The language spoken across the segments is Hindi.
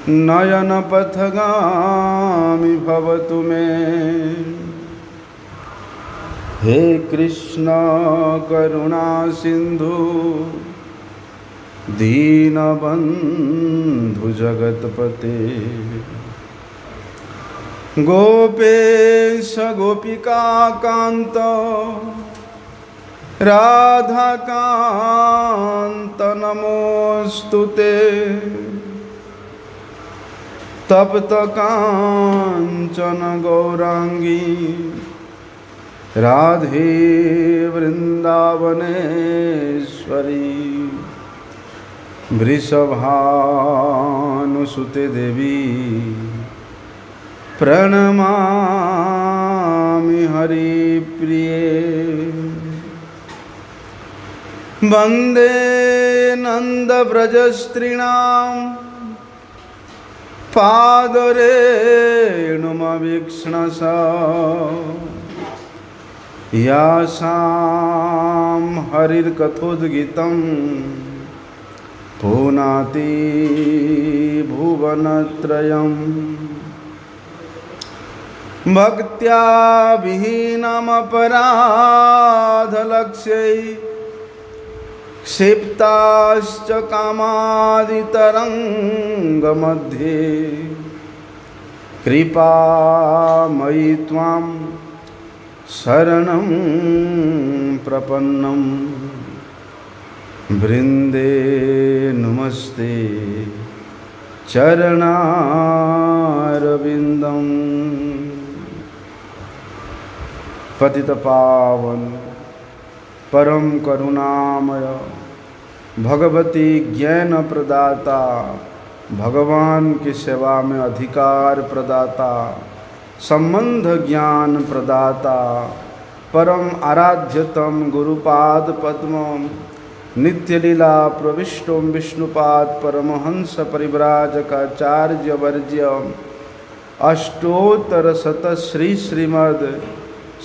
नयन पथगामी भवतु मे। हे कृष्ण करुणा सिंधु दीनबंधु जगतपते। गोपेश गोपिका कांत राधाकांत नमोस्तुते। तप्त कांचन गौरांगी राधे वृंदावनेश्वरी। वृषभानुसुते देवी प्रणमामि हरिप्रिये। वंदे नंदव्रजस्त्रीणां पादरेणुमवीक्ष्णसा। यासां हरिर्कथोद्गीतं पुनाति भुवनत्रयम्। भक्त्या विहीनमपराधलक्ष्यै क्षिप्ताश्च कामादितरङ्गमध्ये। कृपामयि त्वां शरणं प्रपन्नं। वृन्दे नमस्ते चरणारविन्दं। पतितपावन परम करुणामय भगवती ज्ञान प्रदाता, भगवान की सेवा में अधिकार प्रदाता, संबंध ज्ञान प्रदाता, परम आराध्यतम गुरुपाद पद्मम नित्य लीला प्रविष्टोम विष्णुपाद परमहंस परिव्राजकाचार्य वर्ज्य अष्टोत्तर शत श्री श्रीमद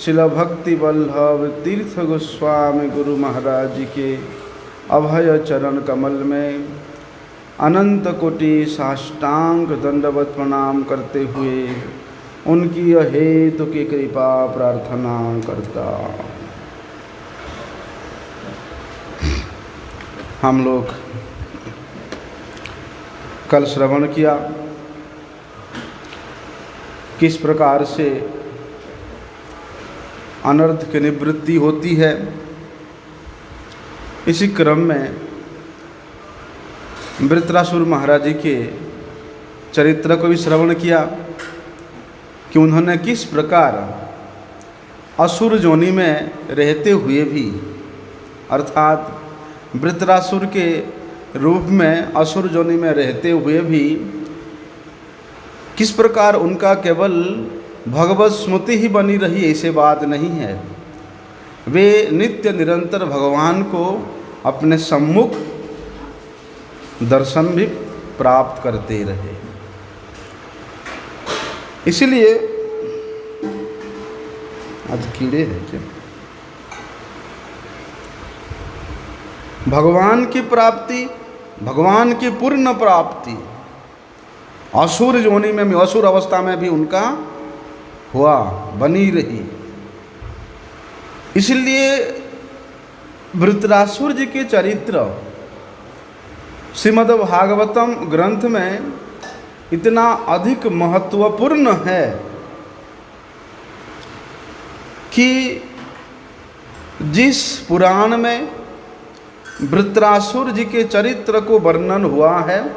शिल भक्ति वल्लभ तीर्थ गोस्वामी गुरु महाराज के अभय चरण कमल में अनंत कोटि साष्टांग दंडवत प्रणाम करते हुए उनकी हेतु की कृपा प्रार्थना करता। हम लोग कल श्रवण किया किस प्रकार से अनर्थ की निवृत्ति होती है। इसी क्रम में वृत्रासुर महाराज जी के चरित्र को भी श्रवण किया कि उन्होंने किस प्रकार असुर जोनि में रहते हुए भी, अर्थात वृत्रासुर के रूप में असुर जोनि में रहते हुए भी किस प्रकार उनका केवल भगवत स्मृति ही बनी रही, ऐसे बात नहीं है। वे नित्य निरंतर भगवान को अपने सम्मुख दर्शन भी प्राप्त करते रहे। इसलिए आज कीड़े हैं क्या? भगवान की प्राप्ति, भगवान की पूर्ण प्राप्ति असुर योनि में भी, असुर अवस्था में भी उनका हुआ, बनी रही। इसलिए वृत्रासुर जी के चरित्र श्रीमद् भागवतम ग्रंथ में इतना अधिक महत्वपूर्ण है कि जिस पुराण में वृत्रासुर जी के चरित्र को वर्णन हुआ है,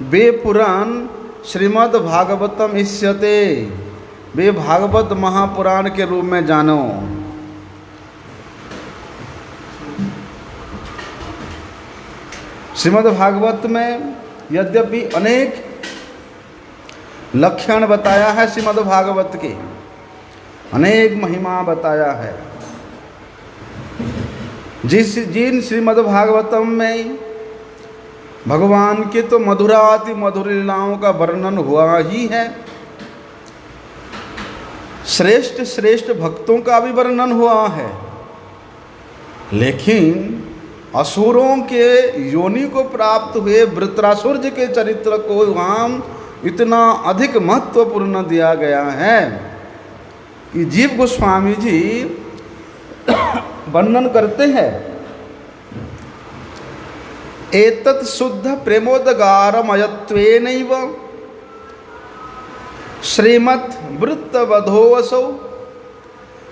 वे पुराण श्रीमद् भागवतम इष्यते, वे भागवत महापुराण के रूप में जानो। श्रीमद् भागवत में यद्यपि अनेक लक्षण बताया है, श्रीमद् भागवत के अनेक महिमा बताया है। जिन श्रीमद् भागवतम में भगवान के तो मधुराति मधुर लीलाओं का वर्णन हुआ ही है, श्रेष्ठ श्रेष्ठ भक्तों का भी वर्णन हुआ है, लेकिन असुरों के योनि को प्राप्त हुए वृत्रासुर जी के चरित्र को वहाँ इतना अधिक महत्वपूर्ण दिया गया है कि जीव गोस्वामी जी वर्णन करते हैं, एतत् शुद्ध प्रेमोदगारमयत्वेनैव श्रीमद् वृत्तवधोऽसौ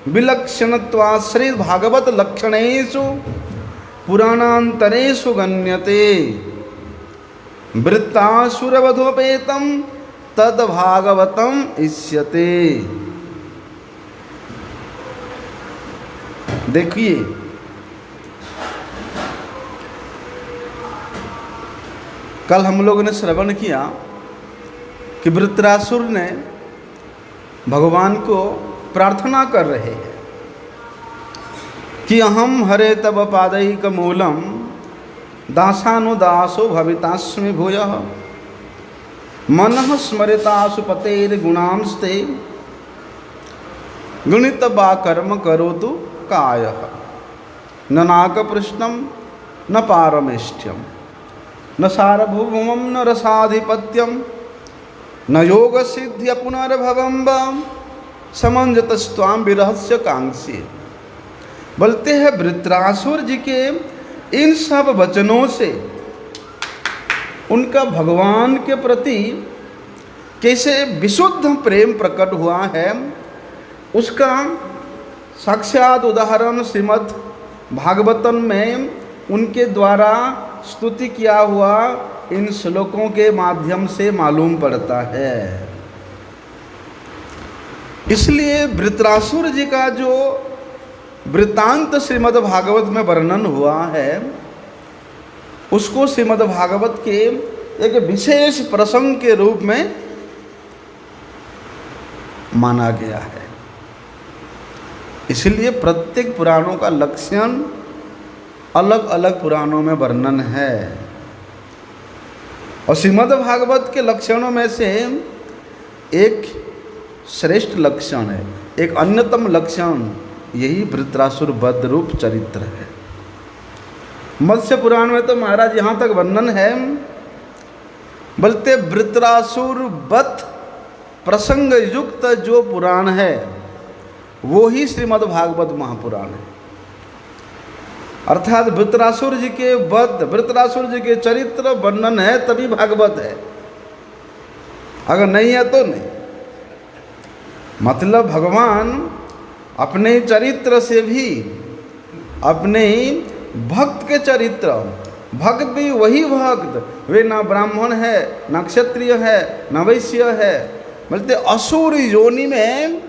विलक्षणत्वात् श्री भागवत लक्षणेषु पुराणान्तरेषु गण्यते। वृत्तासुरवधोपेतं तद् भागवतम् इष्यते। देखिए, कल हम लोगों ने श्रवण किया कि वृत्रासुर ने भगवान को प्रार्थना कर रहे हैं कि अहम हरे तब पादैक मूलम दासानुदासो भवितास्मि भूयः मनः स्मरितासु पतेर्गुणांस्ते गुणित बा कर्म करोतु कायः न नाकपृष्ठं न पारमेष्ठ्यं न सार्वभौमं न रसाधिपत्यं न योगसिद्ध्य पुनर्भवं वाम समंजतस्त्वां विरहस्य कांक्षी। बोलते हैं वृत्रासुर जी के इन सब वचनों से उनका भगवान के प्रति कैसे विशुद्ध प्रेम प्रकट हुआ है, उसका साक्षात उदाहरण श्रीमद् भागवतम में उनके द्वारा स्तुति किया हुआ इन श्लोकों के माध्यम से मालूम पड़ता है। इसलिए वृत्रासुर जी का जो वृत्तांत श्रीमद् भागवत में वर्णन हुआ है, उसको श्रीमद् भागवत के एक विशेष प्रसंग के रूप में माना गया है। इसलिए प्रत्येक पुराणों का लक्षण अलग अलग पुराणों में वर्णन है, और श्रीमद् भागवत के लक्षणों में से एक श्रेष्ठ लक्षण है, एक अन्यतम लक्षण यही वृत्रासुर वध रूप चरित्र है। मत्स्य पुराण में तो महाराज यहाँ तक वर्णन है, बोलते वृत्रासुर वध प्रसंग युक्त जो पुराण है वो ही श्रीमद् भागवत महापुराण है। अर्थात वृत्रासुर जी के वध, वृत्रासुर जी के चरित्र वर्णन है तभी भागवत है, अगर नहीं है तो नहीं। मतलब भगवान अपने चरित्र से भी अपने भक्त के चरित्र, भक्त भी वही भक्त, वे ना ब्राह्मण है, ना क्षत्रिय है, ना वैश्य है, बोलते असुर योनि में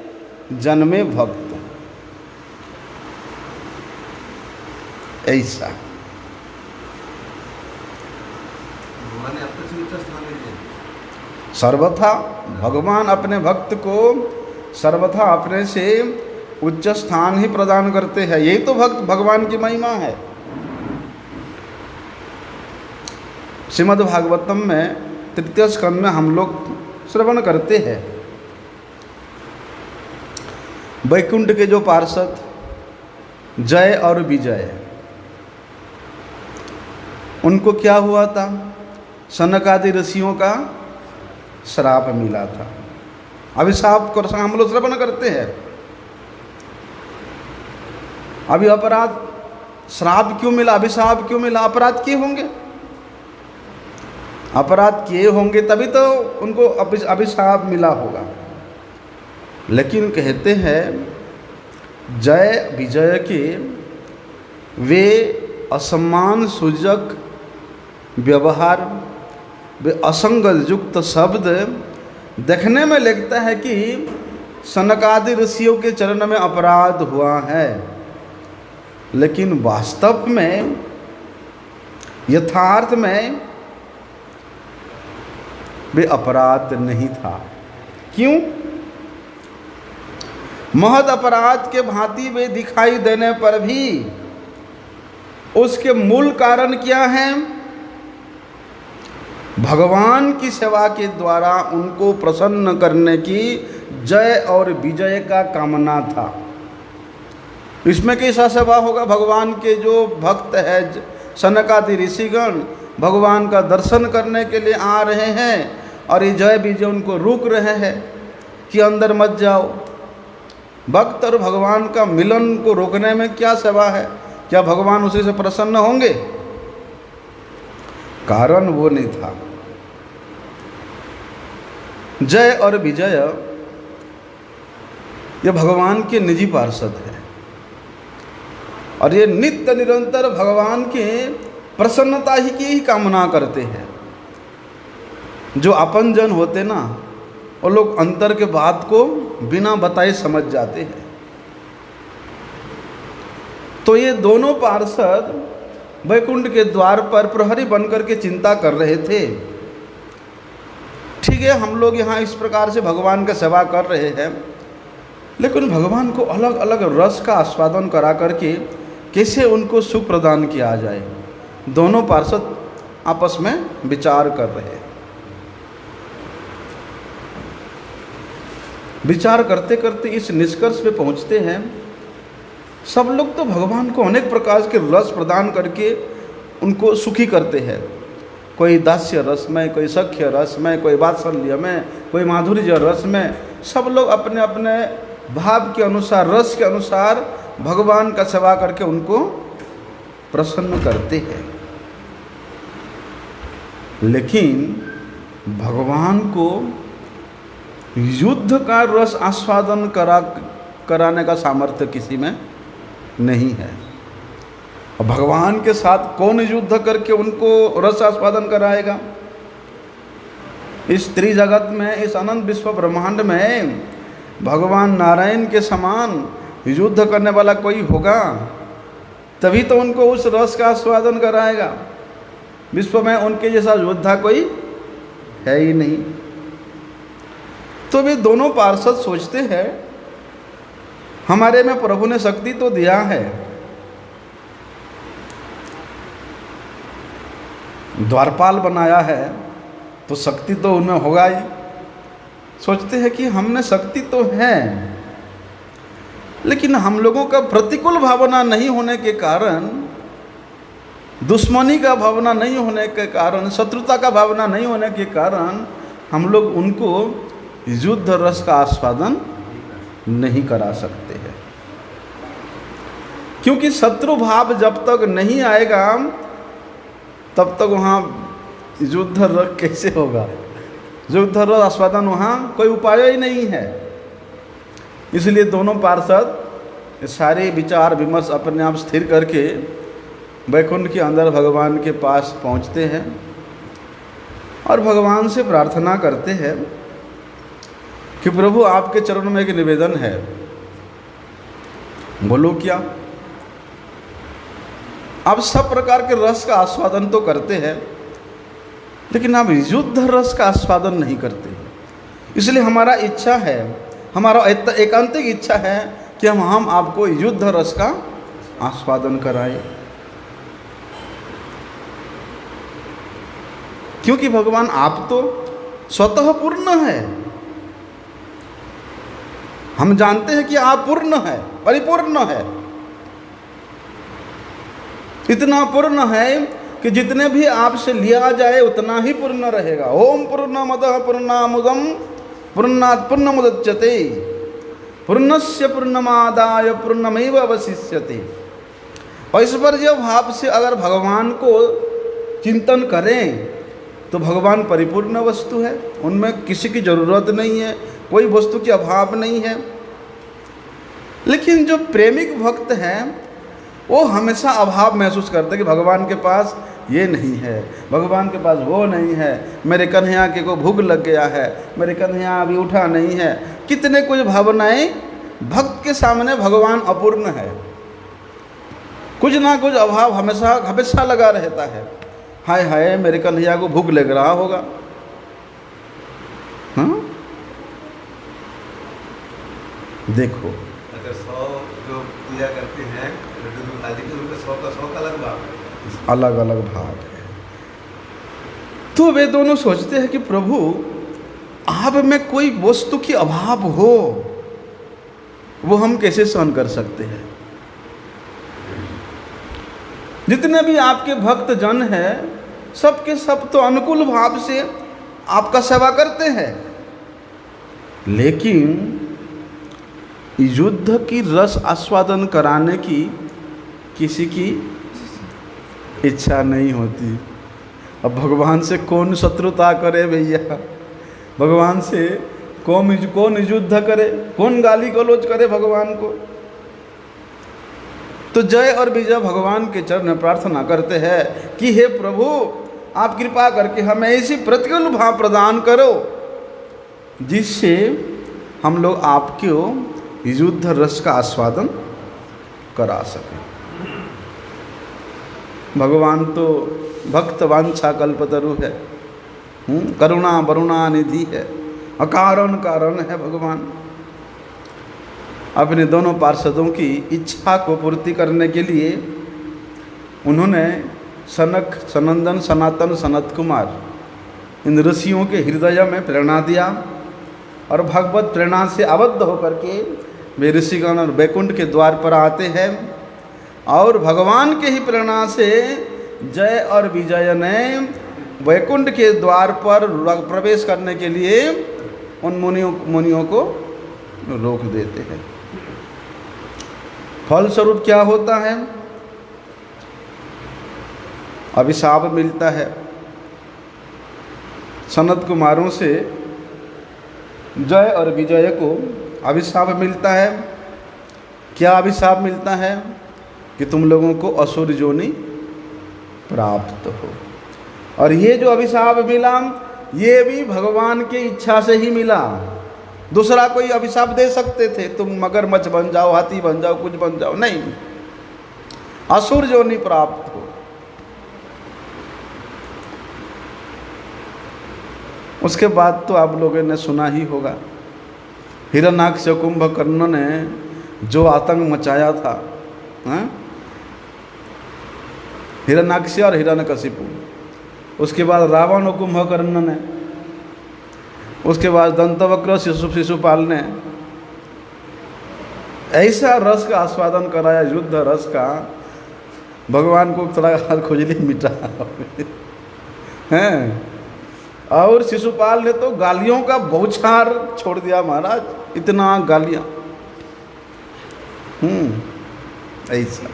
जन्मे भक्त, ऐसा सर्वथा भगवान अपने भक्त को सर्वथा अपने से उच्च स्थान ही प्रदान करते हैं। यही तो भक्त भगवान की महिमा है। श्रीमद् भागवतम में तृतीय स्कंद में हम लोग श्रवण करते हैं, वैकुंठ के जो पार्षद जय और विजय, उनको क्या हुआ था? सनकादि ऋषियों का श्राप मिला था। अभिशाप को हम लोग श्रवण करते हैं। अभी अपराध, श्राप क्यों मिला, अभिशाप क्यों मिला? अपराध किए होंगे, अपराध किए होंगे तभी तो उनको अभिशाप मिला होगा। लेकिन कहते हैं जय विजय के वे असम्मान सूचक व्यवहार, वे असंग युक्त शब्द देखने में लगता है कि सनकादि ऋषियों के चरण में अपराध हुआ है, लेकिन वास्तव में यथार्थ में वे अपराध नहीं था। क्यों? महद अपराध के भांति वे दिखाई देने पर भी उसके मूल कारण क्या है? भगवान की सेवा के द्वारा उनको प्रसन्न करने की जय और विजय का कामना था। इसमें कैसा सेवा होगा? भगवान के जो भक्त है, सनकादि ऋषिगण भगवान का दर्शन करने के लिए आ रहे हैं और ये जय विजय उनको रोक रहे हैं कि अंदर मत जाओ। भक्त और भगवान का मिलन को रोकने में क्या सेवा है? क्या भगवान उसी से प्रसन्न होंगे? कारण वो नहीं था। जय और विजय ये भगवान के निजी पार्षद है और ये नित्य निरंतर भगवान के प्रसन्नता ही की ही कामना करते हैं। जो अपन जन होते ना, वो लोग अंतर के बात को बिना बताए समझ जाते हैं। तो ये दोनों पार्षद वैकुंठ के द्वार पर प्रहरी बनकर के चिंता कर रहे थे। ठीक है, हम लोग यहाँ इस प्रकार से भगवान का सेवा कर रहे हैं, लेकिन भगवान को अलग अलग रस का आस्वादन करा करके कैसे उनको सुख प्रदान किया जाए। दोनों पार्षद आपस में विचार कर रहे हैं। विचार करते करते इस निष्कर्ष पे पहुंचते हैं, सब लोग तो भगवान को अनेक प्रकार के रस प्रदान करके उनको सुखी करते हैं। कोई दास्य रस में, कोई सख्य रस में, कोई वात्सल्य में, कोई माधुर्य रस में, सब लोग अपने अपने भाव के अनुसार, रस के अनुसार भगवान का सेवा करके उनको प्रसन्न करते हैं। लेकिन भगवान को युद्ध का रस आस्वादन कराने का सामर्थ्य किसी में नहीं है। और भगवान के साथ कौन युद्ध करके उनको रस आस्वादन कराएगा? इस त्रिजगत में, इस अनंत विश्व ब्रह्मांड में भगवान नारायण के समान युद्ध करने वाला कोई होगा तभी तो उनको उस रस का आस्वादन कराएगा। विश्व में उनके जैसा योद्धा कोई है ही नहीं। तो वे दोनों पार्षद सोचते हैं, हमारे में प्रभु ने शक्ति तो दिया है, द्वारपाल बनाया है, तो शक्ति तो उनमें होगा ही। सोचते हैं कि हमने शक्ति तो है, लेकिन हम लोगों का प्रतिकूल भावना नहीं होने के कारण, दुश्मनी का भावना नहीं होने के कारण, शत्रुता का भावना नहीं होने के कारण हम लोग उनको युद्ध रस का आस्वादन नहीं करा सकते हैं। क्योंकि शत्रु भाव जब तक नहीं आएगा तब तक वहाँ युद्ध रस कैसे होगा? युद्ध रस आस्वादन वहाँ कोई उपाय ही नहीं है। इसलिए दोनों पार्षद सारे विचार विमर्श अपने आप स्थिर करके वैकुंठ के अंदर भगवान के पास पहुँचते हैं और भगवान से प्रार्थना करते हैं कि प्रभु आपके चरणों में एक निवेदन है। बोलो क्या? आप सब प्रकार के रस का आस्वादन तो करते हैं, लेकिन आप युद्ध रस का आस्वादन नहीं करते। इसलिए हमारा इच्छा है, हमारा एकांतिक इच्छा है कि हम आपको युद्ध रस का आस्वादन कराएं। क्योंकि भगवान आप तो स्वतः पूर्ण है। हम जानते हैं कि आप पूर्ण है, परिपूर्ण है। इतना पूर्ण है कि जितने भी आपसे लिया जाए उतना ही पूर्ण रहेगा। ओम पूर्णमदः पूर्णमुदं पूर्णात् पूर्णमुदच्यते पूर्णस्य पूर्णमादाय पूर्णमेव अवशिष्यते। और इस पर जब भाव से अगर भगवान को चिंतन करें तो भगवान परिपूर्ण वस्तु है, उनमें किसी की ज़रूरत नहीं है, कोई वस्तु की अभाव नहीं है। लेकिन जो प्रेमिक भक्त हैं वो हमेशा अभाव महसूस करते हैं कि भगवान के पास ये नहीं है, भगवान के पास वो नहीं है, मेरे कन्हैया के को भूख लग गया है, मेरे कन्हैया अभी उठा नहीं है। कितने कुछ भावनाएं भक्त के सामने भगवान अपूर्ण है। कुछ ना कुछ अभाव हमेशा हमेशा लगा रहता है। हाय हाय मेरे कन्हैया को भूख लग रहा होगा। हाँ, देखो अगर 100 जो पूजा करते हैं उनका 100 का अलग भाव है, अलग अलग भाव है। तो वे दोनों सोचते हैं कि प्रभु आप में कोई वस्तु की अभाव हो वो हम कैसे सहन कर सकते हैं। जितने भी आपके भक्त जन हैं सबके सब तो अनुकूल भाव से आपका सेवा करते हैं, लेकिन युद्ध की रस आस्वादन कराने की किसी की इच्छा नहीं होती। अब भगवान से कौन शत्रुता करे भैया, भगवान से कौन युद्ध करे, कौन गाली गलौज करे भगवान को। तो जय और विजय भगवान के चरण में प्रार्थना करते हैं कि हे प्रभु आप कृपा करके हमें ऐसी प्रतिकूल भाव प्रदान करो जिससे हम लोग आपके युद्ध रस का आस्वादन करा सकें। भगवान तो भक्त वांछा कल्पतरु है, करुणा वरुणा निधि है, अकारण कारण है भगवान। अपने दोनों पार्षदों की इच्छा को पूर्ति करने के लिए उन्होंने सनक, सनंदन, सनातन, सनत कुमार इन ऋषियों के हृदय में प्रेरणा दिया और भगवत प्रेरणा से आबद्ध होकर के वे ऋषिगण और वैकुंठ के द्वार पर आते हैं और भगवान के ही प्रेरणा से जय और विजय ने वैकुंठ के द्वार पर प्रवेश करने के लिए उन मुनियों को रोक देते हैं। फलस्वरूप क्या होता है? अभिशाप मिलता है। सनत कुमारों से जय और विजय को अभिशाप मिलता है। क्या अभिशाप मिलता है? कि तुम लोगों को असुर योनि प्राप्त हो। और ये जो अभिशाप मिला ये भी भगवान की इच्छा से ही मिला। दूसरा कोई अभिशाप दे सकते थे, तुम मगरमच्छ बन जाओ, हाथी बन जाओ, कुछ बन जाओ, नहीं, असुर योनि प्राप्त हो। उसके बाद तो आप लोगों ने सुना ही होगा हिरण्याक्ष कुंभकर्ण ने जो आतंक मचाया था, हिरण्याक्ष और हिरण्यकशिपु, उसके बाद रावण और कुंभकर्ण ने, उसके बाद दंतवक्र शिशुपाल ने ऐसा रस का आस्वादन कराया, युद्ध रस का, भगवान को थोड़ा खुजली मिटा हैं। और शिशुपाल ने तो गालियों का बौछार छोड़ दिया महाराज, इतना गालियां। ऐसा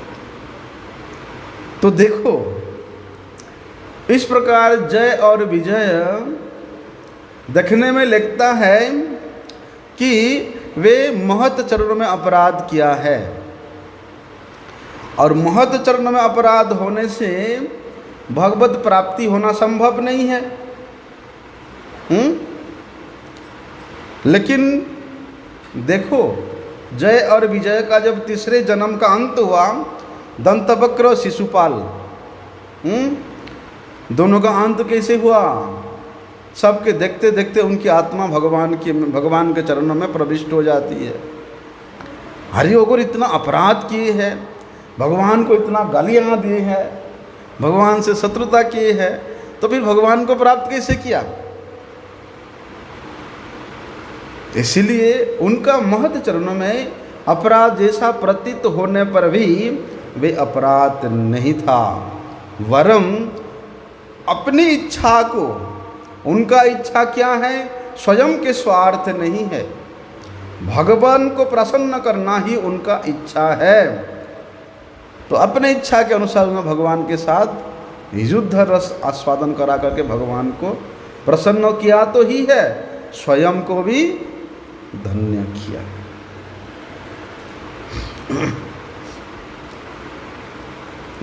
तो देखो, इस प्रकार जय और विजय देखने में लगता है कि वे महत चरण में अपराध किया है, और महत चरण में अपराध होने से भगवत प्राप्ति होना संभव नहीं है। लेकिन देखो, जय और विजय का जब तीसरे जन्म का अंत हुआ, दंतवक्र और शिशुपाल, दोनों का अंत कैसे हुआ? सबके देखते देखते उनकी आत्मा भगवान के चरणों में प्रविष्ट हो जाती है। हरियोगुर इतना अपराध किए हैं, भगवान को इतना गालियाँ दिए हैं, भगवान से शत्रुता किए हैं, तो फिर भगवान को प्राप्त कैसे किया? इसलिए उनका महत चरणों में अपराध जैसा प्रतीत होने पर भी वे अपराध नहीं था, वरम अपनी इच्छा को, उनका इच्छा क्या है? स्वयं के स्वार्थ नहीं है, भगवान को प्रसन्न करना ही उनका इच्छा है। तो अपने इच्छा के अनुसार उन्होंने भगवान के साथ युद्ध रस आस्वादन करा करके भगवान को प्रसन्न किया तो ही है, स्वयं को भी धन्य किया।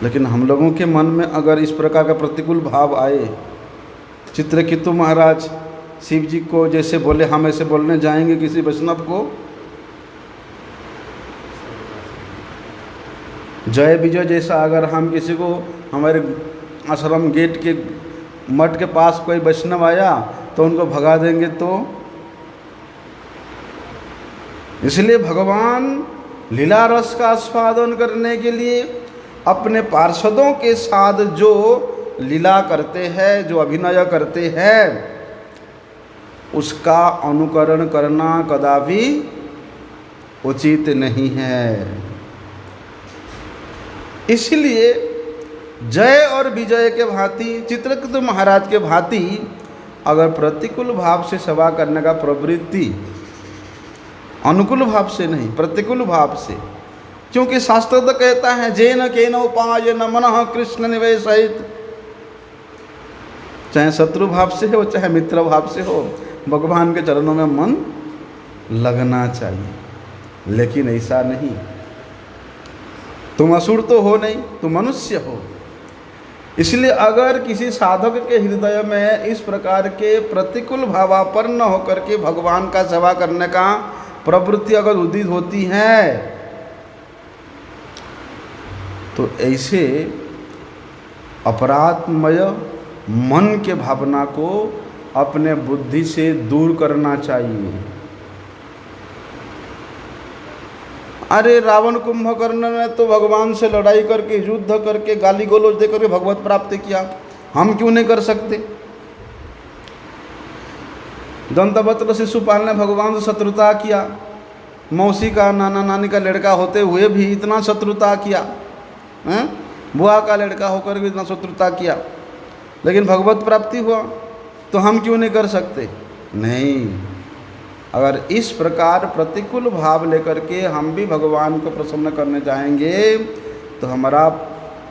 लेकिन हम लोगों के मन में अगर इस प्रकार का प्रतिकूल भाव आए, चित्रकेतु महाराज शिव जी को जैसे बोले, हम ऐसे बोलने जाएंगे किसी वैष्णव को, जय विजय जैसा अगर हम किसी को, हमारे आश्रम गेट के मठ के पास कोई वैष्णव आया तो उनको भगा देंगे, तो इसलिए भगवान लीला रस का आस्वादन करने के लिए अपने पार्षदों के साथ जो लीला करते हैं, जो अभिनय करते हैं, उसका अनुकरण करना कदापि भी उचित नहीं है। इसलिए जय और विजय के भांति, चित्रकेतु महाराज के भांति अगर प्रतिकूल भाव से सेवा करने का प्रवृत्ति, अनुकूल भाव से नहीं, प्रतिकूल भाव से, क्योंकि शास्त्र तो कहता है जेन केन उपाय न मनः कृष्ण निवेशित, चाहे शत्रु भाव से हो चाहे मित्र भाव से हो, भगवान के चरणों में मन लगना चाहिए। लेकिन ऐसा नहीं, तुम असुर तो हो नहीं, तुम मनुष्य हो। इसलिए अगर किसी साधक के हृदय में इस प्रकार के प्रतिकूल भावापन्न होकर के भगवान का सेवा करने का प्रवृत्ति अगर उदित होती है, तो ऐसे अपराधमय मन के भावना को अपने बुद्धि से दूर करना चाहिए। अरे रावण कुंभकर्ण ने तो भगवान से लड़ाई करके, युद्ध करके, गाली गलौज दे करके भगवत प्राप्ति किया, हम क्यों नहीं कर सकते? दंतवक्र शिशुपाल ने भगवान से शत्रुता किया, मौसी का, नाना नानी का लड़का होते हुए भी इतना शत्रुता किया, बुआ का लड़का होकर भी इतना शत्रुता किया, लेकिन भगवत प्राप्ति हुआ, तो हम क्यों नहीं कर सकते? नहीं, अगर इस प्रकार प्रतिकूल भाव लेकर के हम भी भगवान को प्रसन्न करने जाएंगे तो हमारा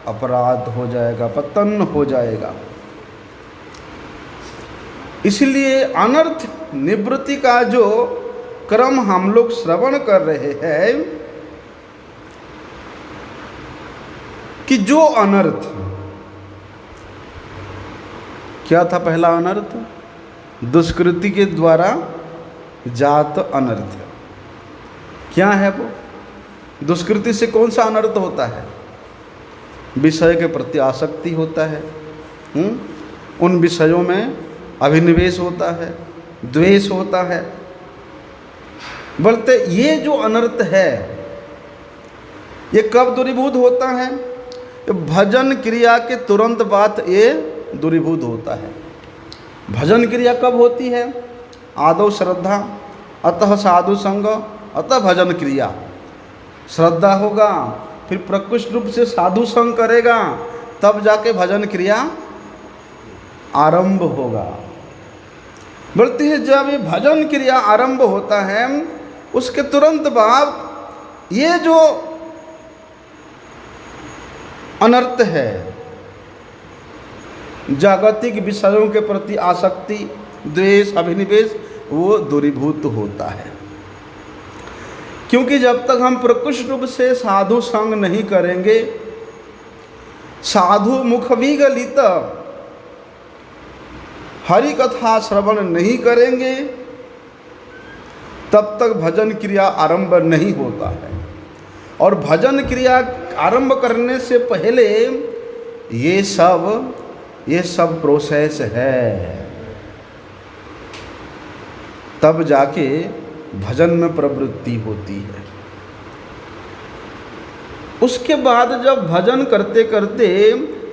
अपराध हो जाएगा, पतन हो जाएगा। इसलिए अनर्थ निवृत्ति का जो क्रम हम लोग श्रवण कर रहे हैं कि जो अनर्थ, क्या था पहला अनर्थ? दुष्कृति के द्वारा जात अनर्थ। क्या है वो? दुष्कृति से कौन सा अनर्थ होता है? विषय के प्रति आसक्ति होता है, उन विषयों में अभिनिवेश होता है, द्वेष होता है। बोलते ये जो अनर्थ है ये कब दूरीभूत होता है? भजन क्रिया के तुरंत बाद ये दूरीभूत होता है। भजन क्रिया कब होती है? आदौ श्रद्धा, अतः साधु संग, अतः भजन क्रिया। श्रद्धा होगा, फिर प्रकृष्ट रूप से साधु संग करेगा, तब जाके भजन क्रिया आरंभ होगा। बोलती है जब ये भजन क्रिया आरंभ होता है उसके तुरंत बाद ये जो अनर्थ है, जागतिक विषयों के प्रति आसक्ति, द्वेष, अभिनिवेश, वो दूरीभूत होता है। क्योंकि जब तक हम प्रकृष्ट रूप से साधु संग नहीं करेंगे, साधु मुख विगलित हरि कथा श्रवण नहीं करेंगे, तब तक भजन क्रिया आरंभ नहीं होता है। और भजन क्रिया आरंभ करने से पहले ये सब प्रोसेस है, तब जाके भजन में प्रवृत्ति होती है। उसके बाद जब भजन करते करते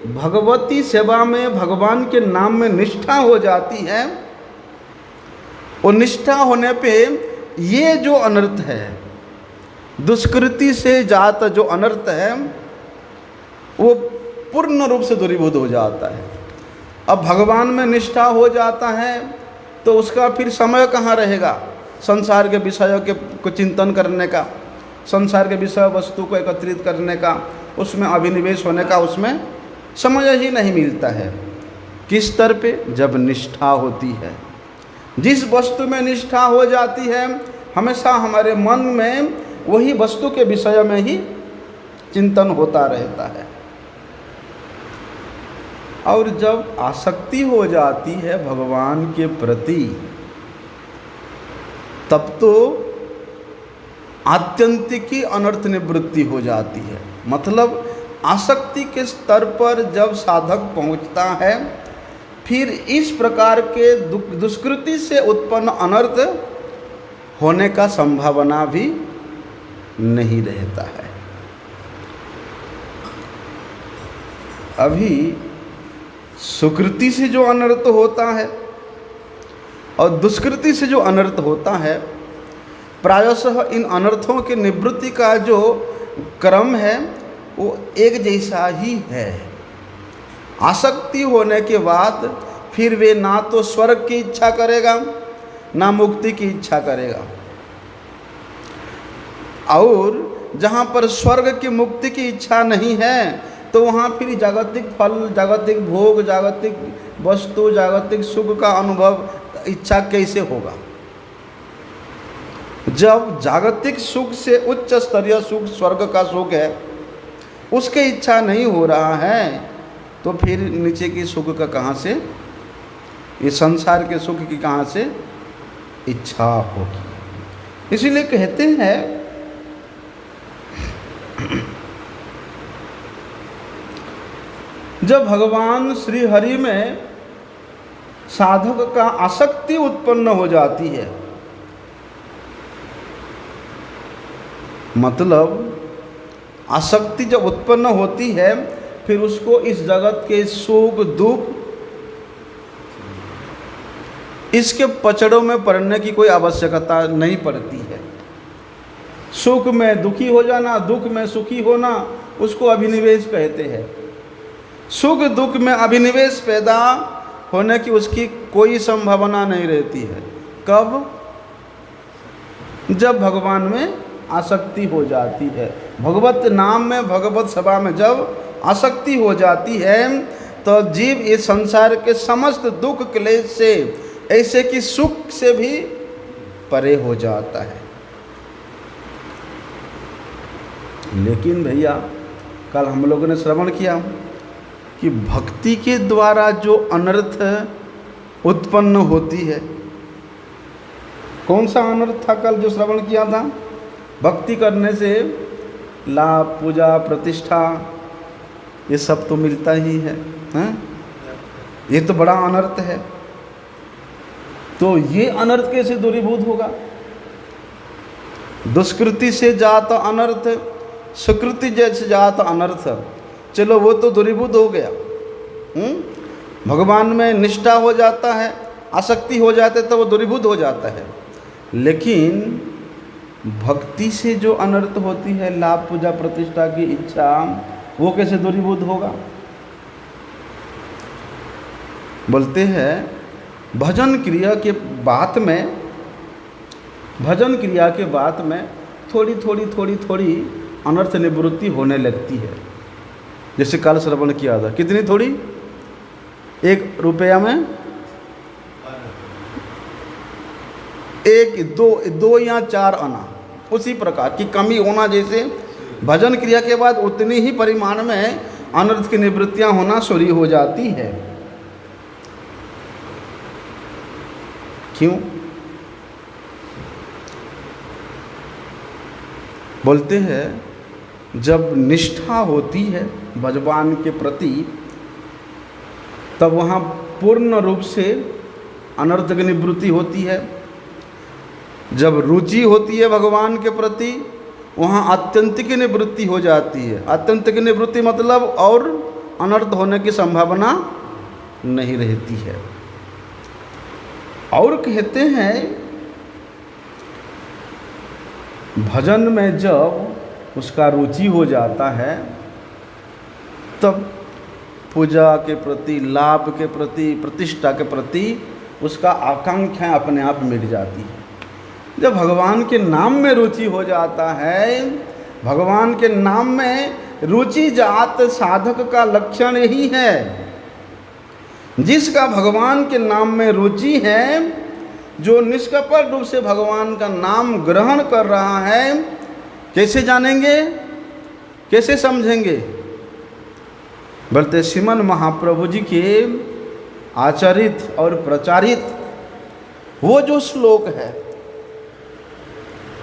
भगवती सेवा में, भगवान के नाम में निष्ठा हो जाती है, और निष्ठा होने पे ये जो अनर्थ है, दुष्कृति से जात जो अनर्थ है, वो पूर्ण रूप से दूरीभूत हो जाता है। अब भगवान में निष्ठा हो जाता है तो उसका फिर समय कहाँ रहेगा संसार के विषयों के को चिंतन करने का, संसार के विषय वस्तु को एकत्रित करने का, उसमें अभिनिवेश होने का, उसमें समय ही नहीं मिलता है। किस स्तर पे? जब निष्ठा होती है। जिस वस्तु में निष्ठा हो जाती है, हमेशा हमारे मन में वही वस्तु के विषय में ही चिंतन होता रहता है। और जब आसक्ति हो जाती है भगवान के प्रति, तब तो आत्यंतिक ही अनर्थ निवृत्ति हो जाती है। मतलब आसक्ति के स्तर पर जब साधक पहुंचता है, फिर इस प्रकार के दुष्कृति से उत्पन्न अनर्थ होने का संभावना भी नहीं रहता है। अभी सुकृति से जो अनर्थ होता है और दुष्कृति से जो अनर्थ होता है, प्रायशः इन अनर्थों के निवृत्ति का जो क्रम है वो एक जैसा ही है। आसक्ति होने के बाद फिर वे ना तो स्वर्ग की इच्छा करेगा ना मुक्ति की इच्छा करेगा। और जहाँ पर स्वर्ग की मुक्ति की इच्छा नहीं है तो वहाँ फिर जागतिक फल, जागतिक भोग, जागतिक वस्तु, जागतिक सुख का अनुभव इच्छा कैसे होगा। जब जागतिक सुख से उच्च स्तरीय सुख स्वर्ग का सुख है उसकी इच्छा नहीं हो रहा है तो फिर नीचे की सुख का कहाँ से, ये संसार के सुख की कहाँ से इच्छा होगी। इसीलिए कहते हैं जब भगवान श्री हरि में साधक का आसक्ति उत्पन्न हो जाती है, मतलब आसक्ति जब उत्पन्न होती है फिर उसको इस जगत के सुख दुख इसके पचड़ों में पड़ने की कोई आवश्यकता नहीं पड़ती है। सुख में दुखी हो जाना, दुख में सुखी होना, उसको अभिनिवेश कहते हैं। सुख दुख में अभिनिवेश पैदा होने की उसकी कोई संभावना नहीं रहती है। कब? जब भगवान में आसक्ति हो जाती है, भगवत नाम में, भगवत सभा में जब आसक्ति हो जाती है तो जीव इस संसार के समस्त दुख क्लेश से, ऐसे कि सुख से भी परे हो जाता है। लेकिन भैया कल हम लोगों ने श्रवण किया कि भक्ति के द्वारा जो अनर्थ उत्पन्न होती है, कौन सा अनर्थ था कल जो श्रवण किया था? भक्ति करने से लाभ, पूजा, प्रतिष्ठा, ये सब तो मिलता ही है, हैं? ये तो बड़ा अनर्थ है। तो ये अनर्थ कैसे दूरीभूत होगा? दुष्कृति से जात अनर्थ, सुकृति जैसे जात अनर्थ, चलो वो तो दूरीभूत हो गया। भगवान में निष्ठा हो जाता है, आसक्ति हो जाते तो वो दूरीभूत हो जाता है। लेकिन भक्ति से जो अनर्थ होती है, लाभ, पूजा, प्रतिष्ठा की इच्छा, वो कैसे दूरीभूत होगा? बोलते हैं भजन क्रिया के बाद में थोड़ी अनर्थ निवृत्ति होने लगती है। जैसे कल श्रवण किया था, कितनी थोड़ी? 1 रुपया में 1, 2 या 4 आना, उसी प्रकार की कमी होना। जैसे भजन क्रिया के बाद उतनी ही परिमाण में अनर्थ की निवृत्तियां होना शुरू हो जाती है। क्यों? बोलते हैं जब निष्ठा होती है भगवान के प्रति तब वहाँ पूर्ण रूप से अनर्थ की निवृत्ति होती है। जब रुचि होती है भगवान के प्रति वहाँ आत्यंतिक निवृत्ति हो जाती है। आत्यंतिक निवृत्ति मतलब और अनर्थ होने की संभावना नहीं रहती है। और कहते हैं भजन में जब उसका रुचि हो जाता है तब पूजा के प्रति, लाभ के प्रति, प्रतिष्ठा के प्रति उसका आकांक्षा अपने आप मिट जाती है। जब भगवान के नाम में रुचि हो जाता है, भगवान के नाम में रुचि जात साधक का लक्षण ही है। जिसका भगवान के नाम में रुचि है, जो निष्कपट रूप से भगवान का नाम ग्रहण कर रहा है, कैसे जानेंगे, कैसे समझेंगे? बोलते श्रीमन महाप्रभु जी के आचरित और प्रचारित वो जो श्लोक है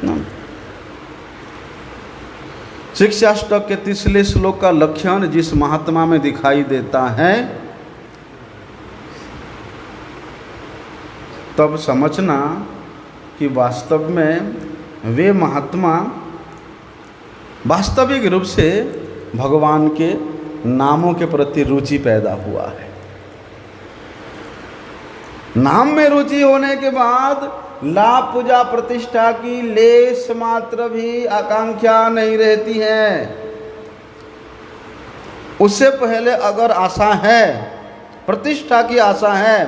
ना, शिक्षाष्टक के 30वें श्लोक का लक्षण जिस महात्मा में दिखाई देता है तब समझना कि वास्तव में वे महात्मा वास्तविक रूप से भगवान के नामों के प्रति रुचि पैदा हुआ है। नाम में रुचि होने के बाद लाभ, पूजा, प्रतिष्ठा की लेश मात्र भी आकांक्षा नहीं रहती है। उससे पहले अगर आशा है, प्रतिष्ठा की आशा है,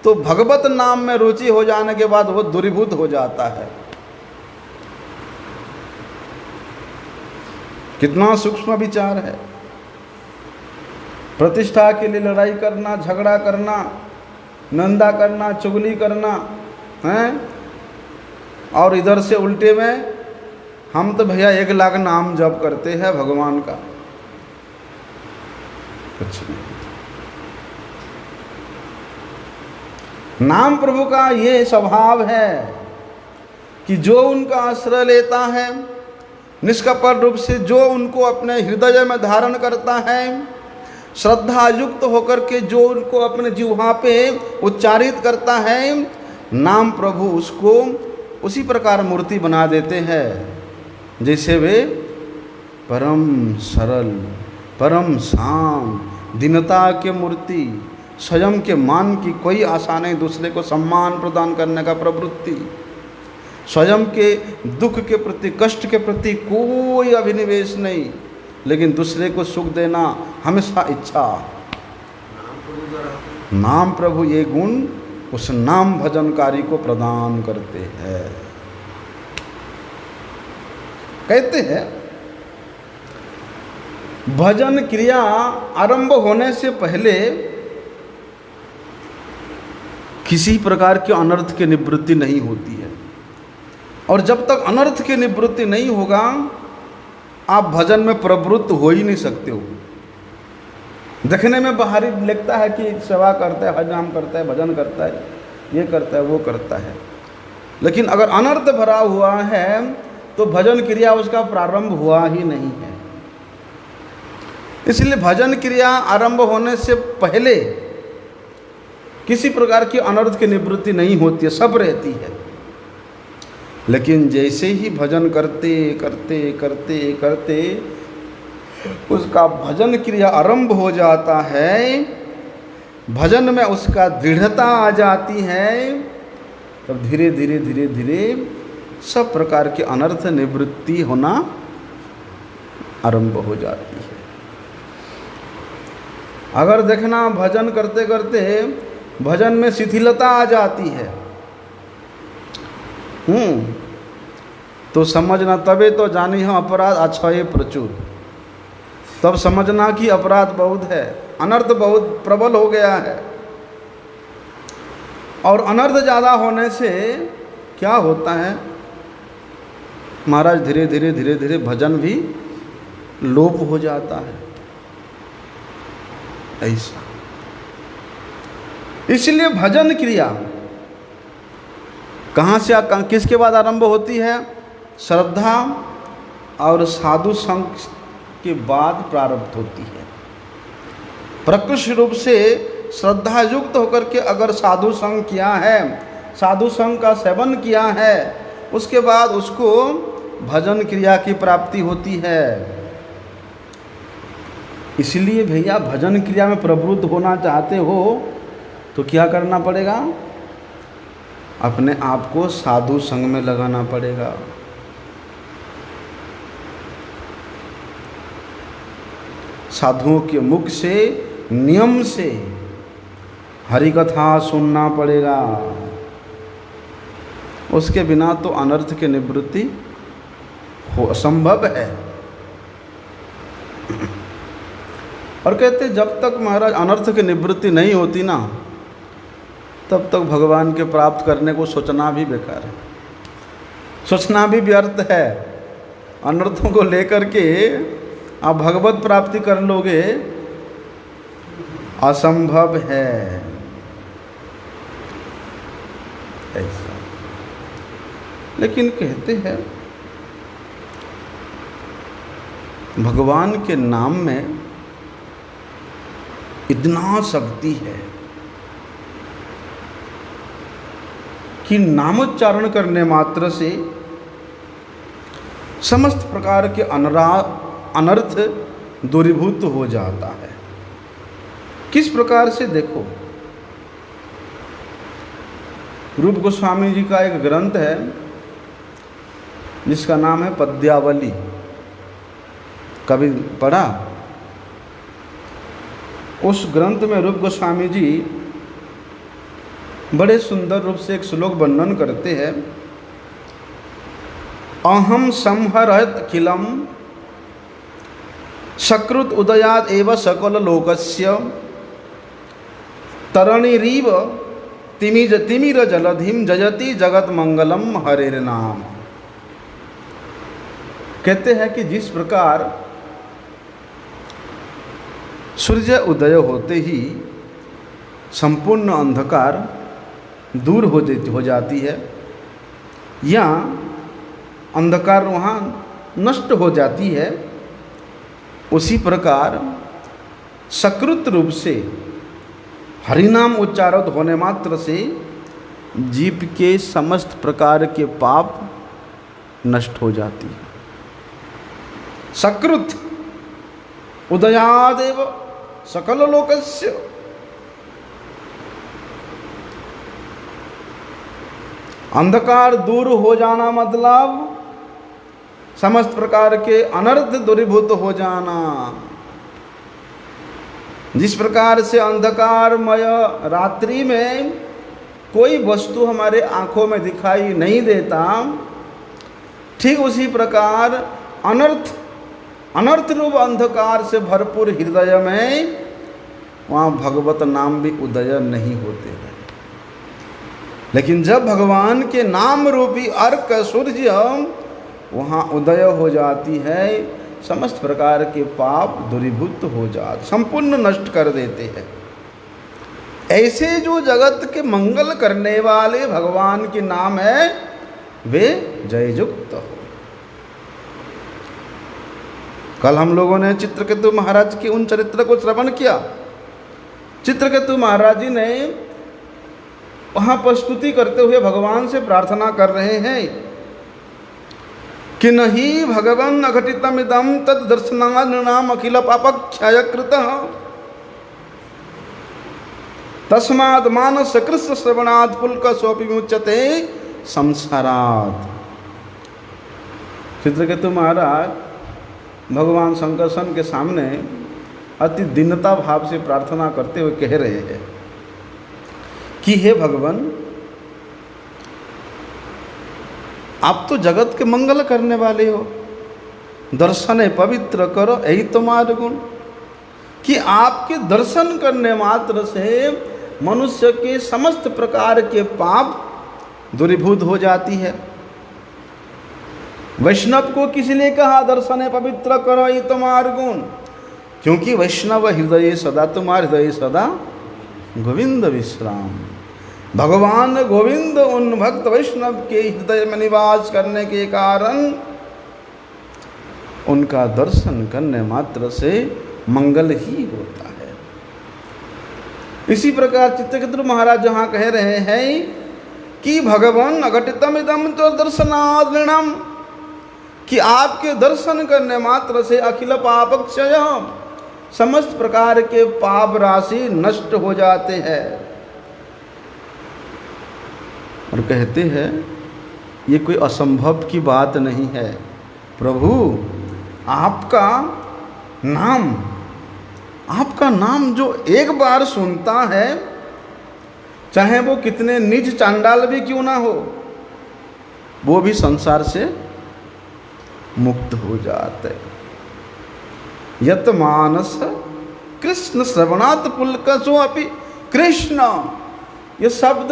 तो भगवत नाम में रुचि हो जाने के बाद वो दूरीभूत हो जाता है। कितना सूक्ष्म विचार है। प्रतिष्ठा के लिए लड़ाई करना, झगड़ा करना, निंदा करना, चुगली करना है, और इधर से उल्टे में हम तो भैया 1 लाख नाम जप करते हैं भगवान का, कुछ नहीं। नाम प्रभु का ये स्वभाव है कि जो उनका आश्रय लेता है, निष्कपट रूप से जो उनको अपने हृदय में धारण करता है, श्रद्धा युक्त होकर के जो उनको अपने जिह्वा पे उच्चारित करता है, नाम प्रभु उसको उसी प्रकार मूर्ति बना देते हैं जैसे वे परम सरल, परम शांत, दीनता के मूर्ति, स्वयं के मान की कोई आशा नहीं, दूसरे को सम्मान प्रदान करने का प्रवृत्ति, स्वयं के दुख के प्रति, कष्ट के प्रति कोई अभिनिवेश नहीं, लेकिन दूसरे को सुख देना हमेशा इच्छा। नाम प्रभु ये गुण उस नाम भजनकारी को प्रदान करते हैं। कहते हैं भजन क्रिया आरंभ होने से पहले किसी प्रकार के अनर्थ की निवृत्ति नहीं होती है, और जब तक अनर्थ की निवृत्ति नहीं होगा आप भजन में प्रवृत्त हो ही नहीं सकते हो। देखने में बाहरी लगता है कि सेवा करता है, हरिनाम करता है, भजन करता है, ये करता है, वो करता है, लेकिन अगर अनर्थ भरा हुआ है तो भजन क्रिया उसका प्रारंभ हुआ ही नहीं है। इसलिए भजन क्रिया आरंभ होने से पहले किसी प्रकार की अनर्थ की निवृत्ति नहीं होती है, सब रहती है। लेकिन जैसे ही भजन करते करते करते करते उसका भजन क्रिया आरंभ हो जाता है, भजन में उसका दृढ़ता आ जाती है, तब धीरे धीरे धीरे धीरे सब प्रकार के अनर्थ निवृत्ति होना आरंभ हो जाती है। अगर देखना भजन करते करते भजन में शिथिलता आ जाती है, तो समझना तबे तो जानी हम अपराध अक्षय प्रचुर, तब समझना कि अपराध बहुत है, अनर्थ बहुत प्रबल हो गया है। और अनर्थ ज़्यादा होने से क्या होता है महाराज, धीरे धीरे धीरे धीरे भजन भी लोप हो जाता है। ऐसा इसलिए भजन क्रिया कहाँ से किसके बाद आरंभ होती है? श्रद्धा और साधु संग के बाद प्रारब्ध होती है। प्रकृष्ट रूप से श्रद्धा युक्त होकर के अगर साधु संग किया है, साधु संग का सेवन किया है, उसके बाद उसको भजन क्रिया की प्राप्ति होती है। इसलिए भैया भजन क्रिया में प्रवृत्त होना चाहते हो तो क्या करना पड़ेगा? अपने आप को साधु संग में लगाना पड़ेगा। साधुओं के मुख से नियम से हरि कथा सुनना पड़ेगा, उसके बिना तो अनर्थ की निवृत्ति हो असंभव है। और कहते जब तक महाराज अनर्थ की निवृत्ति नहीं होती ना, तब तक भगवान के प्राप्त करने को सोचना भी बेकार है, सोचना भी व्यर्थ है। अनर्थों को लेकर के आप भगवत प्राप्ति कर लोगे, असंभव है ऐसा। लेकिन कहते हैं भगवान के नाम में इतना शक्ति है कि नामोच्चारण करने मात्र से समस्त प्रकार के अनर्थ दूरीभूत हो जाता है। किस प्रकार से? देखो, रूप गोस्वामी जी का एक ग्रंथ है जिसका नाम है पद्यावली। कभी पढ़ा? उस ग्रंथ में रूप गोस्वामी जी बड़े सुंदर रूप से एक श्लोक वर्णन करते हैं। अहम संहरत किलम सकृत उदयात एव सकल लोकस्य तरणिरीव तिमिर जलधिम जयति जगत मंगलम हरेर नाम। कहते हैं कि जिस प्रकार सूर्य उदय होते ही संपूर्ण अंधकार दूर हो जाती है या अंधकार वहाँ नष्ट हो जाती है, उसी प्रकार सकृत रूप से हरिनाम उच्चारित होने मात्र से जीव के समस्त प्रकार के पाप नष्ट हो जाती है। सकृत उदयादेव सकल लोकस्य, अंधकार दूर हो जाना मतलब समस्त प्रकार के अनर्थ दूरीभूत हो जाना। जिस प्रकार से अंधकारमय रात्रि में कोई वस्तु हमारे आँखों में दिखाई नहीं देता, ठीक उसी प्रकार अनर्थ रूप अंधकार से भरपूर हृदय में वहाँ भगवत नाम भी उदय नहीं होते हैं। लेकिन जब भगवान के नाम रूपी अर्क सूर्य वहाँ उदय हो जाती है, समस्त प्रकार के पाप दूरीभूत हो जाते, संपूर्ण नष्ट कर देते हैं। ऐसे जो जगत के मंगल करने वाले भगवान के नाम है वे जययुक्त हो। कल हम लोगों ने चित्रकेतु महाराज के उन चरित्र को श्रवण किया। चित्रकेतु महाराज जी ने वहाँ पर स्तुति करते हुए भगवान से प्रार्थना कर रहे हैं कि नहीं भगवन् अघटितम इदम तद दर्शनाद नृणाम अखिल पापक्षय कृतः तस्माद मानस कृष्ण श्रवणात् पुलकसोऽपि विमुच्यते संसारात्। चित्रकेतु महाराज भगवान शंकरसन के सामने अति दीनता भाव से प्रार्थना करते हुए कह रहे हैं कि हे भगवान, आप तो जगत के मंगल करने वाले हो, दर्शन पवित्र करो, यही तुम्हारे गुण कि आपके दर्शन करने मात्र से मनुष्य के समस्त प्रकार के पाप दूरीभूत हो जाती है। वैष्णव को किस लिए कहा दर्शन पवित्र करो, ये तुम्हारे गुण? क्योंकि वैष्णव हृदय सदा, तुम्हारे हृदय सदा गोविंद विश्राम। भगवान गोविंद उन भक्त वैष्णव के हृदय में निवास करने के कारण उनका दर्शन करने मात्र से मंगल ही होता है। इसी प्रकार चित्रकेतु महाराज जहाँ कह रहे हैं कि भगवान अघटितम इदम तो दर्शनाद नृणाम, कि आपके दर्शन करने मात्र से अखिल पापक्षय, समस्त प्रकार के पाप राशि नष्ट हो जाते हैं। और कहते हैं ये कोई असंभव की बात नहीं है प्रभु, आपका नाम जो एक बार सुनता है, चाहे वो कितने नीच चांडाल भी क्यों ना हो, वो भी संसार से मुक्त हो जाते। यत मानस कृष्ण श्रवणात् पुलकसोऽपि कृष्ण, ये शब्द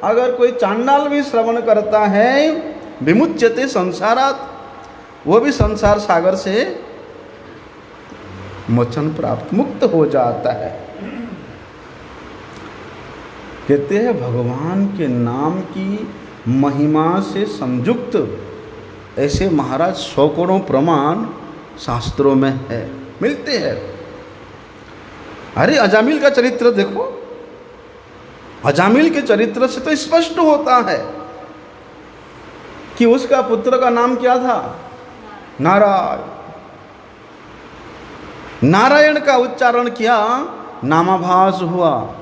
अगर कोई चांडाल भी श्रवण करता है, विमुच्यते संसारात्, वो भी संसार सागर से मोचन प्राप्त, मुक्त हो जाता है। कहते हैं भगवान के नाम की महिमा से संयुक्त ऐसे महाराज सैकड़ों प्रमाण शास्त्रों में है, मिलते हैं। अरे अजामिल का चरित्र देखो, अजामिल के चरित्र से तो स्पष्ट होता है कि उसका पुत्र का नाम क्या था? नारायण। नारायण का उच्चारण किया, नामाभास हुआ,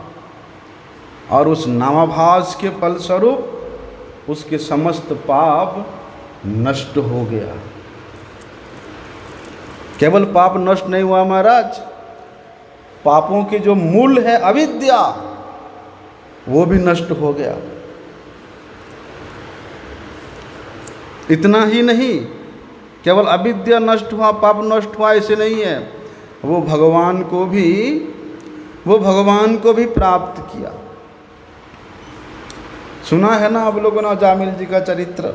और उस नामाभास के फलस्वरूप उसके समस्त पाप नष्ट हो गया। केवल पाप नष्ट नहीं हुआ महाराज, पापों के जो मूल है अविद्या, वो भी नष्ट हो गया। इतना ही नहीं, केवल अविद्या नष्ट हुआ, पाप नष्ट हुआ, ऐसे नहीं है, वो भगवान को भी प्राप्त किया। सुना है ना आप लोगों ने अजामिल जी का चरित्र?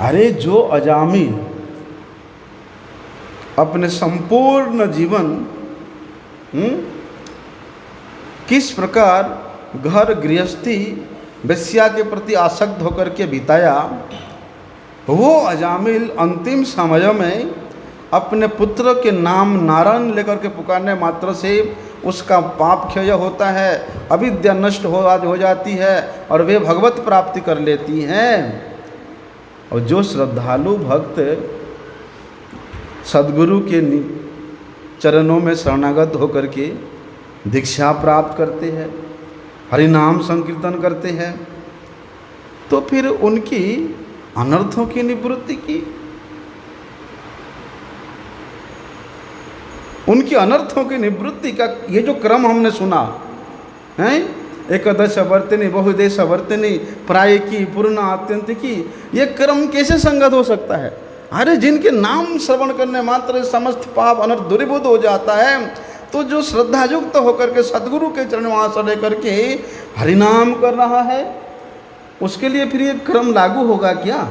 अरे जो अजामिल अपने संपूर्ण जीवन किस प्रकार घर गृहस्थी वेश्या के प्रति आसक्त होकर के बिताया, वो अजामिल अंतिम समय में अपने पुत्र के नाम नारायण लेकर के पुकारने मात्र से उसका पाप क्षय होता है, अविद्या नष्ट हो जाती है और वे भगवत प्राप्ति कर लेती हैं। और जो श्रद्धालु भक्त सद्गुरु के चरणों में शरणागत होकर के दीक्षा प्राप्त करते हैं, हरिनाम संकीर्तन करते हैं, तो फिर उनकी अनर्थों की निवृत्ति की, उनकी अनर्थों की निवृत्ति का ये जो क्रम हमने सुना है, एकादश वर्तनी, बहुदेश वर्तनी, प्राय की, पूर्ण अत्यंत की, ये क्रम कैसे संगत हो सकता है? अरे जिनके नाम श्रवण करने मात्र समस्त पाप अनर्थ दूरीभूत हो जाता है, तो जो श्रद्धायुक्त होकर के सद्गुरु के चरण वहाँ से लेकर के हरिनाम कर रहा है, उसके लिए फिर ये क्रम लागू होगा क्या?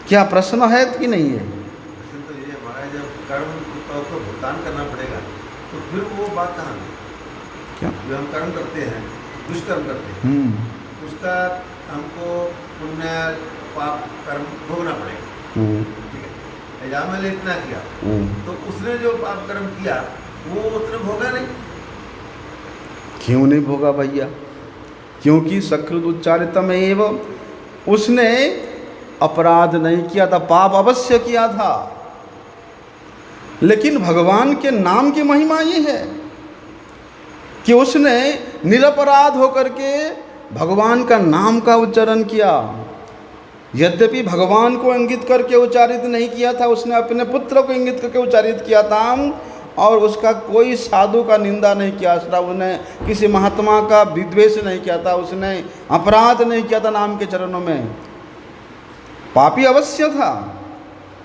क्या प्रश्न है कि नहीं है? तो ये हमारा जब कर्म को भुगतान करना पड़ेगा, तो फिर वो बात कहाँ है? क्या जो हम कर्म करते हैं, दुष्कर्म करते हैं, उसका हमको पुण्य पाप कर्म भोगना पड़ेगा। ठीक है, अजामिल ने इतना किया, तो उसने जो पाप कर्म किया वो उसने भोगा नहीं। क्यों नहीं भोगा भैया? क्योंकि सकृत उच्चारितम एवं, उसने अपराध नहीं किया था, पाप अवश्य किया था, लेकिन भगवान के नाम की महिमा ये है कि उसने निरपराध होकर के भगवान का नाम का उच्चारण किया। यद्यपि भगवान को इंगित करके उच्चारित नहीं किया था, उसने अपने पुत्र को इंगित करके उच्चारित किया था, और उसका कोई साधु का निंदा नहीं किया था, उसने किसी महात्मा का विद्वेष नहीं किया था, उसने अपराध नहीं किया था नाम के चरणों में। पापी अवश्य था,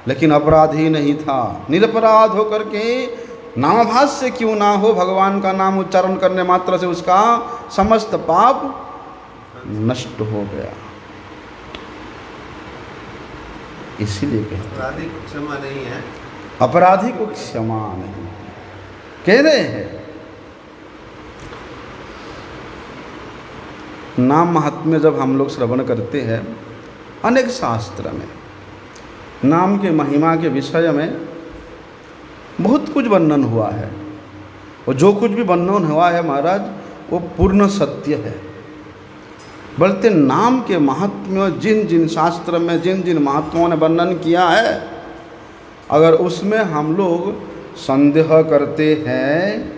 लेकिन अपराधी नहीं था। निरपराध होकर के नामाभास से क्यों ना हो, भगवान का नाम उच्चारण करने मात्र से उसका समस्त पाप नष्ट हो गया। इसीलिए कहते अपराधी को क्षमा नहीं है, अपराधी को क्षमा नहीं कह रहे हैं। नाम महात्म्य जब हम लोग श्रवण करते हैं, अनेक शास्त्र में नाम के महिमा के विषय में बहुत कुछ वर्णन हुआ है, और जो कुछ भी वर्णन हुआ है महाराज, वो पूर्ण सत्य है। बोलते नाम के महात्म्य जिन जिन शास्त्र में जिन जिन महात्माओं ने वर्णन किया है, अगर उसमें हम लोग संदेह करते हैं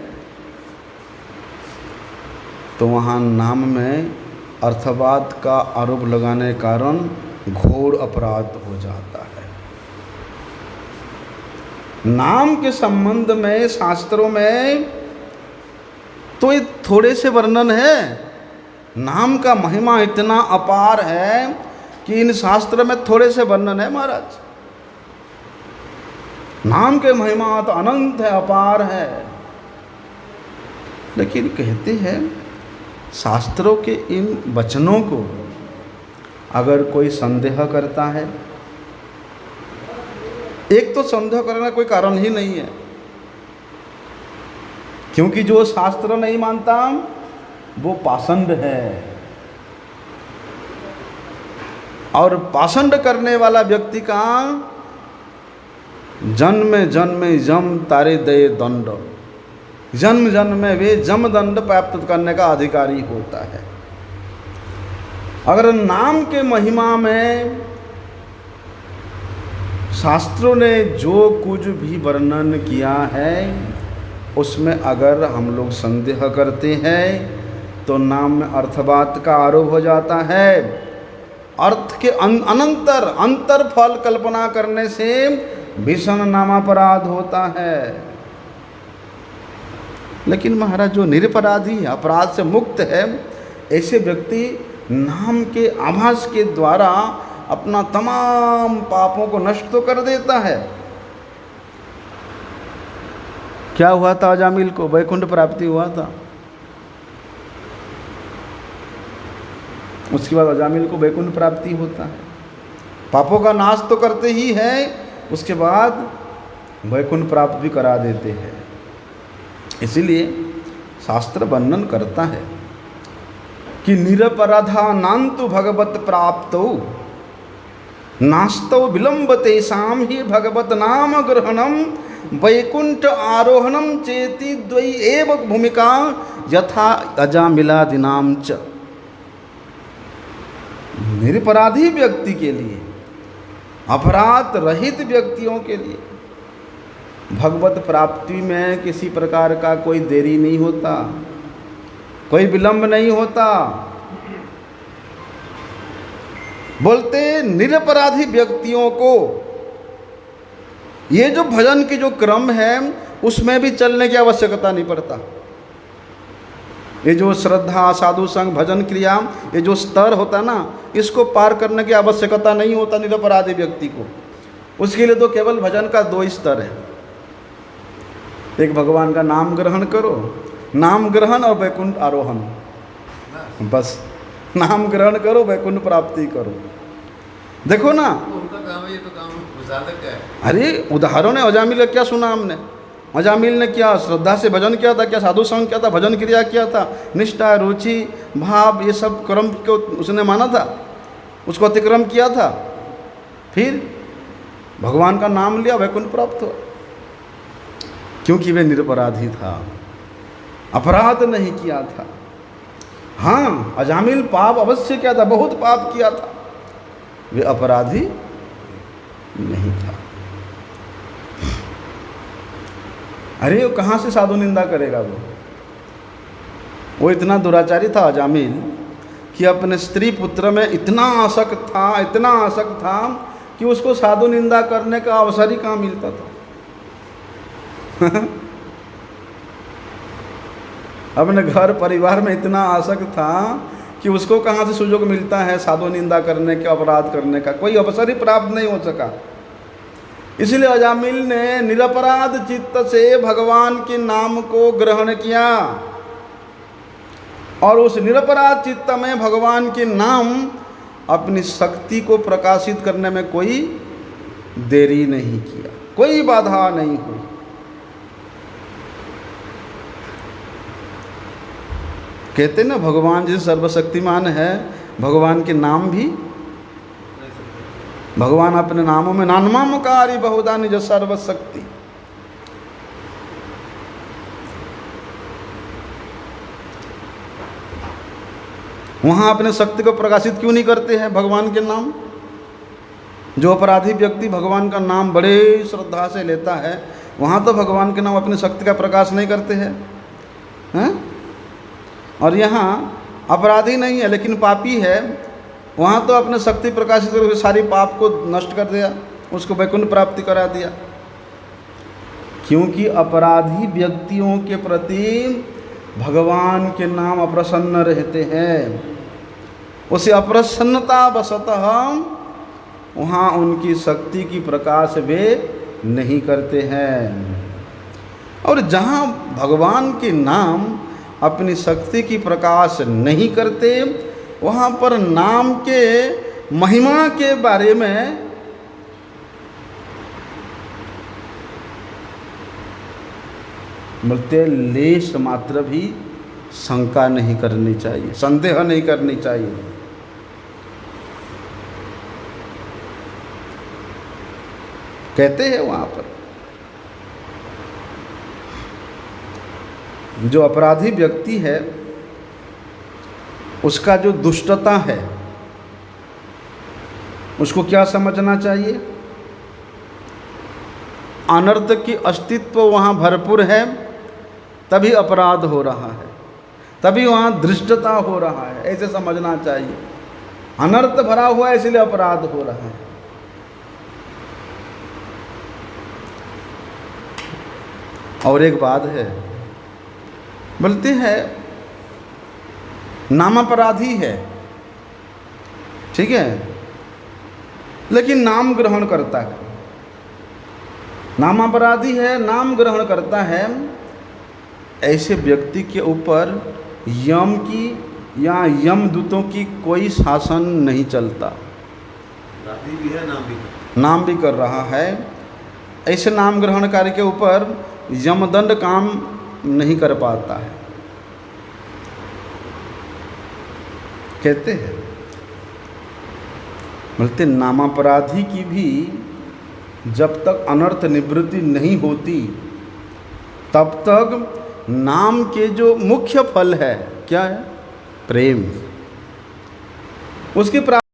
तो वहाँ नाम में अर्थवाद का आरोप लगाने के कारण घोर अपराध हो जाता है। नाम के संबंध में शास्त्रों में तो ये थोड़े से वर्णन है, नाम का महिमा इतना अपार है कि इन शास्त्र में थोड़े से वर्णन है महाराज। नाम के महिमा तो अनंत है, अपार है, लेकिन कहते हैं शास्त्रों के इन वचनों को अगर कोई संदेह करता है, एक तो संदेह करने का कोई कारण ही नहीं है, क्योंकि जो शास्त्र नहीं मानता वो पाषंड है, और पाषंड करने वाला व्यक्ति का जन्म जन्म जम तारे दे दंड, जन्म जन्म में वे जम दंड प्राप्त करने का अधिकारी होता है। अगर नाम के महिमा में शास्त्रों ने जो कुछ भी वर्णन किया है, उसमें अगर हम लोग संदेह करते हैं तो नाम में अर्थवाद का आरोप हो जाता है। अर्थ के अंतर फल कल्पना करने से भीषण नामापराध होता है। लेकिन महाराज जो निरपराधी है, अपराध से मुक्त है, ऐसे व्यक्ति नाम के आभास के द्वारा अपना तमाम पापों को नष्ट तो कर देता है। क्या हुआ था अजामिल को? वैकुंठ प्राप्ति हुआ था। उसके बाद अजामिल को वैकुंठ प्राप्ति होता है। पापों का नाश तो करते ही है, उसके बाद वैकुंठ प्राप्त भी करा देते हैं। इसीलिए शास्त्र वर्णन करता है कि निरपराधा नान्तु भगवत प्राप्तौ नास्तौ विलंब तेषाम ही भगवत नाम ग्रहणम वैकुंठ आरोहणम चेति द्वयी एव भूमिका यथा अजामिलादिनाम च। निरपराधी व्यक्ति के लिए, अपराध रहित व्यक्तियों के लिए भगवत प्राप्ति में किसी प्रकार का कोई देरी नहीं होता, कोई विलंब नहीं होता। बोलते निरपराधी व्यक्तियों को ये जो भजन की जो क्रम है उसमें भी चलने की आवश्यकता नहीं पड़ता। ये जो श्रद्धा, साधु संग, भजन क्रिया, ये जो स्तर होता ना, इसको पार करने की आवश्यकता नहीं होता निरपराधी व्यक्ति को। उसके लिए तो केवल भजन का 2 स्तर है। एक भगवान का नाम ग्रहण करो, नाम ग्रहण और वैकुंठ आरोहण, बस नाम ग्रहण करो, वैकुंठ प्राप्ति करो। देखो ना, उनका काम है, ये तो काम साधक है। अरे उदाहरण है, अजामिल का क्या सुना हमने? अजामिल ने क्या श्रद्धा से भजन किया था, क्या साधु संग किया था, भजन क्रिया किया था, निष्ठा, रुचि, भाव, ये सब क्रम को उसने माना था, उसको अतिक्रम किया था, फिर भगवान का नाम लिया, वैकुंठ प्राप्त हुआ, क्योंकि वे निरपराधी था, अपराध नहीं किया था। हाँ, अजामिल पाप अवश्य किया था, बहुत पाप किया था, वे अपराधी नहीं था। अरे वो कहाँ से साधु निंदा करेगा? वो इतना दुराचारी था अजामिल कि अपने स्त्री पुत्र में इतना आसक्त था कि उसको साधु निंदा करने का अवसर ही कहाँ मिलता था। अपने घर परिवार में इतना आसक्त था कि उसको कहाँ से सुयोग मिलता है साधु निंदा करने का, अपराध करने का? कोई अवसर ही प्राप्त नहीं हो सका। इसलिए अजामिल ने निरपराध चित्त से भगवान के नाम को ग्रहण किया और उस निरपराध चित्त में भगवान के नाम अपनी शक्ति को प्रकाशित करने में कोई देरी नहीं किया, कोई बाधा नहीं हुई। कहते ना, भगवान जिस सर्वशक्तिमान है, भगवान के नाम भी, भगवान अपने नामों में नानमामकारी बहुधा निज सर्वशक्ति। वहां अपने शक्ति को प्रकाशित क्यों नहीं करते हैं भगवान के नाम? जो अपराधी व्यक्ति भगवान का नाम बड़े श्रद्धा से लेता है, वहां तो भगवान के नाम अपनी शक्ति का प्रकाश नहीं करते हैं, हैं? और यहाँ अपराधी नहीं है लेकिन पापी है, वहाँ तो अपने शक्ति प्रकाशित करके सारी पाप को नष्ट कर दिया, उसको वैकुंठ प्राप्ति करा दिया। क्योंकि अपराधी व्यक्तियों के प्रति भगवान के नाम अप्रसन्न रहते हैं, उसे अप्रसन्नता वशतः वहाँ उनकी शक्ति की प्रकाश वे नहीं करते हैं। और जहाँ भगवान के नाम अपनी शक्ति की प्रकाश नहीं करते, वहाँ पर नाम के महिमा के बारे में बोलते लेश मात्र भी शंका नहीं करनी चाहिए, संदेह नहीं करनी चाहिए। कहते हैं वहाँ पर जो अपराधी व्यक्ति है उसका जो दुष्टता है उसको क्या समझना चाहिए? अनर्थ की अस्तित्व वहाँ भरपूर है, तभी अपराध हो रहा है, तभी वहाँ धृष्टता हो रहा है, ऐसे समझना चाहिए। अनर्थ भरा हुआ है इसलिए अपराध हो रहा है। और एक बात है, बोलते हैं नामापराधी है, ठीक है, लेकिन नाम ग्रहण करता है। नामापराधी है, नाम ग्रहण करता है, ऐसे व्यक्ति के ऊपर यम की या यमदूतों की कोई शासन नहीं चलता। अपराधी भी है, नाम भी कर रहा है, ऐसे नाम ग्रहणकारी के ऊपर यमदंड काम नहीं कर पाता है। कहते हैं, बोलते नामापराधी की भी जब तक अनर्थ निवृत्ति नहीं होती तब तक नाम के जो मुख्य फल है क्या है, प्रेम, उसकी प्राप्ति